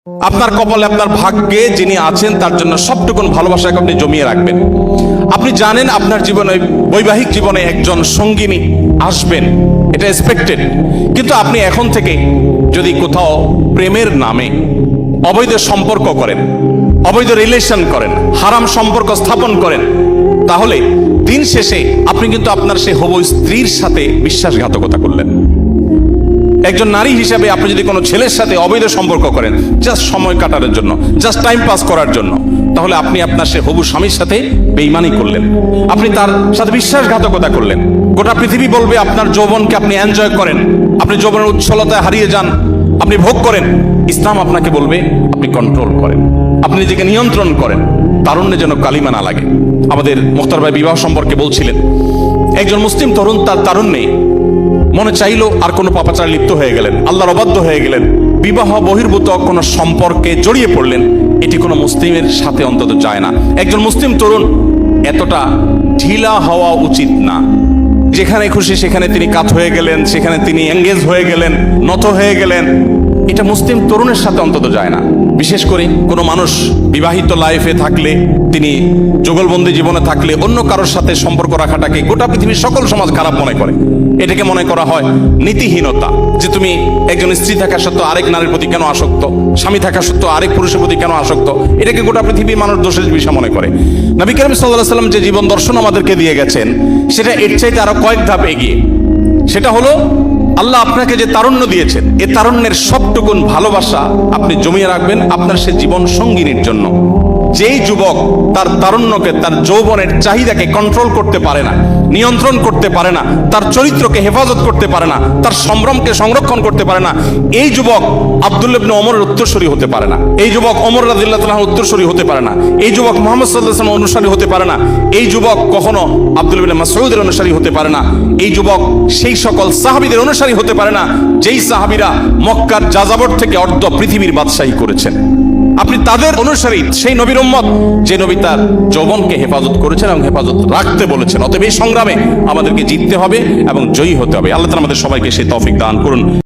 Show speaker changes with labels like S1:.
S1: আপনার কপালে আপনার ভাগ্যে যিনি আছেন তার জন্য সবটুকুন ভালোবাসাকে আপনি জমিয়ে রাখবেন। আপনি জানেন আপনার জীবনে, বৈবাহিক জীবনে একজন সঙ্গিনী আসবেন, এটা এক্সপেক্টেড। কিন্তু আপনি এখন থেকে যদি কোথাও প্রেমের নামে অবৈধ সম্পর্ক করেন, অবৈধ রিলেশন করেন, হারাম সম্পর্ক স্থাপন করেন, তাহলে দিন শেষে আপনি কিন্তু আপনার সেই হবু স্ত্রীর সাথে বিশ্বাসঘাতকতা করলেন। একজন নারী হিসেবে আপনি যদি কোনো ছেলের সাথে অবৈধ সম্পর্ক করেন জাস্ট সময় কাটানোর জন্য, জাস্ট টাইম পাস করার জন্য, তাহলে আপনি আপনার সে হবু স্বামীর সাথে বেঈমানি করলেন, আপনি তার সাথে বিশ্বাসঘাতকতা করলেন। গোটা পৃথিবী বলবে আপনার যৌবনকে আপনি এনজয় করেন, আপনি যৌবনের উচ্ছলতায় হারিয়ে যান, আপনি ভোগ করেন। ইসলাম আপনাকে বলবে আপনি কন্ট্রোল করেন, আপনি নিজেকে নিয়ন্ত্রণ করেন, তারুণ্যে যেন কালিমা না লাগে। আমাদের মুখতার ভাই বিবাহ সম্পর্কে বলছিলেন, একজন মুসলিম তরুণ তার তারুণ্যে মনে চাইলো আর কোনো পাপাচার লিপ্ত হয়ে গেলেন, আল্লাহর অবাধ্য হয়ে গেলেন, বিবাহ বহির্ভূত কোনো সম্পর্কে জড়িয়ে পড়লেন। এটি কোনো মুসলিমের সাথে অন্তত যায় না। একজন মুসলিম তরুণ এতটা ঢিলা হওয়া উচিত না। যেখানে খুশি সেখানে তিনি কাত হয়ে গেলেন, সেখানে তিনি এঙ্গেজ হয়ে গেলেন, নত হয়ে গেলেন, এটা মুসলিম তরুণের সাথে অন্তত যায় না। বিশেষ করে কোনো মানুষ বিবাহিত লাইফে থাকলে, তিনি যুগলবন্দি জীবনে থাকলে অন্য কারোর সাথে সম্পর্ক রাখাটাকে গোটা পৃথিবীর সকল সমাজ খারাপ মনে করে। এটাকে মনে করা হয় নীতিহীনতা, যে তুমি একজন স্ত্রী থাকা সত্ত্বেও আরেক নারীর প্রতি কেন আসক্ত, স্বামী থাকা সত্ত্বেও আরেক পুরুষের প্রতি কেন আসক্ত, এটাকে গোটা পৃথিবীর মানুষ দোষের বিষয় মনে করে। নবী করিম সাল্লাল্লাহু আলাইহি ওয়াসাল্লাম যে জীবন দর্শন আমাদেরকে দিয়ে গেছেন সেটা এর চাইতে আরো কয়েক ধাপ এগিয়ে। সেটা হলো আল্লাহ আপনাকে যে তারুণ্য দিয়েছেন, এই তারুণ্যের সবটুকুন ভালোবাসা আপনি জমিয়ে রাখবেন আপনার সে জীবন সঙ্গিনীর জন্য। যেই যুবক তার তারুণ্যকে, তার যৌবনের চাহিদাকে কন্ট্রোল করতে পারে না, নিয়ন্ত্রণ করতে পারে না, তার চরিত্রকে হেফাজত করতে পারে না, তার সম্ভ্রমকে সংরক্ষণ করতে পারে না, এই যুবক আব্দুল্লাহ ইবনে ওমরের উত্তরসূরি হতে পারে না, এই যুবক ওমর রাদিয়াল্লাহু তাআলার উত্তরসূরি হতে পারে না, এই যুবক মুহাম্মদ সাল্লাল্লাহু আলাইহি ওয়াসাল্লামের অনুসারী হতে পারে না, এই যুবক কখনো আব্দুল্লাহ ইবনে মাসউদের অনুসারী হতে পারে না, এই যুবক সেই সকল সাহাবীদের অনুসারী হতে পারে না যেই সাহাবীরা মক্কার যাযাবর থেকে অর্ধ পৃথিবীর বাদশাহী করেছেন। আপনি তাদের অনুসারী, সেই নবীর উম্মত যে নবী তার যৌবনকে হেফাজত করেছেন এবং হেফাজত রাখতে বলেছেন। অতএব এই সংগ্রামে আমাদেরকে জিততে হবে এবং জয়ী হতে হবে। আল্লাহ তাআলা আমাদের সবাইকে সেই তৌফিক দান করুন।